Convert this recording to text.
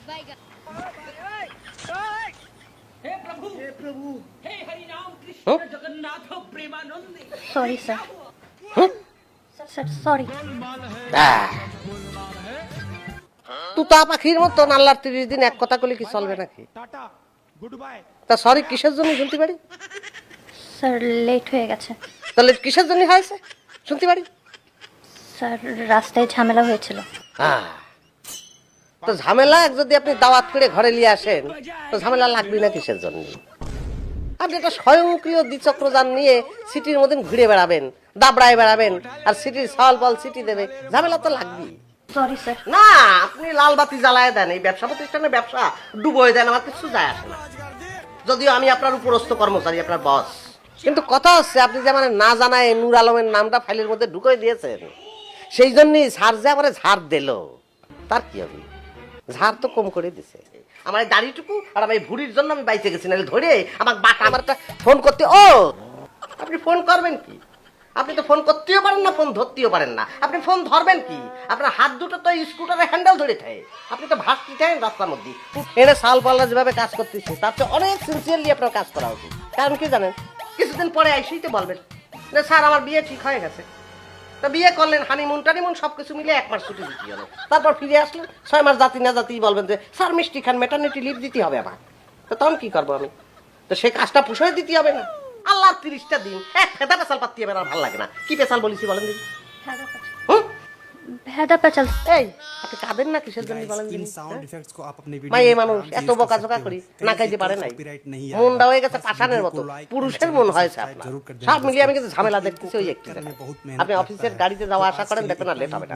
हे प्रभु हे Hari Ram Krishna Jagannath Premanand. Sorry sir, sir sorry. তুতা পাখির মতন আল্লাহর 30 দিন এক কথা কইলে কি চলবে নাকি? তা সরি কিসের জন্য শুনতে পারি? স্যার লেট হয়ে গেছে। তাহলে কিসের জন্য হয়েছে শুনতে পারি? স্যার রাস্তায় ঝামেলা হয়েছিল। তো ঝামেলা যদি আপনি দাওয়াত করে ঘরে নিয়ে আসেন তো ঝামেলা লাগবে না কিসের জন্য? আপনি একটা স্বয়ংক্রিয় দ্বিচক্রযান নিয়ে সিটির মধ্যে ঘুরে বেড়াবেন, দাবড়ায় বেড়াবেন, আর সিটির সাল বল সিটি দেবে, ঝামেলা তো লাগবেই। Sorry sir. না, আপনি লাল বাতি জ্বালায় দেন, এই ব্যবসা প্রতিষ্ঠানে ব্যবসা ডুবোয় দেন, আমার কিছু যায় আসে না। যদিও আমি আপনার উপরস্থ কর্মচারী, আপনার বস, কিন্তু কথা হচ্ছে আপনি যে মানে না জানায় নূর আলমের নামটা ফাইলের মধ্যে ঢুকিয়ে দিয়েছেন, সেই জন্যই স্যার যে আমার ঝাড় দিল, তার কি হবে? ঝাড় তো কম করে দিছে। আমার এই দাড়িটুকু আর আমার এই ভুড়ির জন্য আমি বাইচে গেছি, নাহলে ধরে আমাকে বাটা আমার একটা ফোন করতে। ও আপনি ফোন করবেন কি? আপনি তো ফোন করতেও পারেন না, ফোন ধরতেও পারেন না, আপনি ফোন ধরবেন কি? আপনার হাত দুটো তো স্কুটারের হ্যান্ডেল ধরে থাকে, আপনি তো ভাসতে থাকেন রাস্তার মধ্যে। এনে সাল পাল্লা যেভাবে কাজ করতেছে তার চেয়ে অনেক সিনসিয়ারলি আপনার কাজ করা উচিত। কারণ কি জানেন, কিছুদিন পরে এসেই তো বলবেন যে স্যার আমার বিয়ে ঠিক হয়ে গেছে। তা বিয়ে করলেন, হানিমুন টানিমুন সবকিছু মিলে 1 মাস ছুটি দিতে হলো, তারপর ফিরে আসলেন 6 মাস জাতি না জাতি বলবেন যে স্যার মিষ্টি খান, মেটার্নিটি লিভ দিতে হবে আমার। তো তখন কি করবো আমি? তো সেই কাজটা পুষিয়ে দিতে হবে না? আল্লাহ 30টা দিন এক ফেদা পেশাল পাতি হবে, আমার ভালো লাগে না। কি পেশাল বলেছি বলেন দিদি? ভেদা পেঁচাল। এই আপনি কাঁদেন না কিসের জন্য বলেন দিদি? ভাই এই মানুষ এত বকাঝকা করি না খাইতে পারে নাই, মনটা হয়ে গেছে পাষাণের মতো, পুরুষের মন হয়েছে আপনার। সব মিলিয়ে আমি কিন্তু ঝামেলা দেখতেছি ওই একটু। আপনি অফিসের গাড়িতে যাওয়া আসা করেন, দেখবেন না লেট হবে না।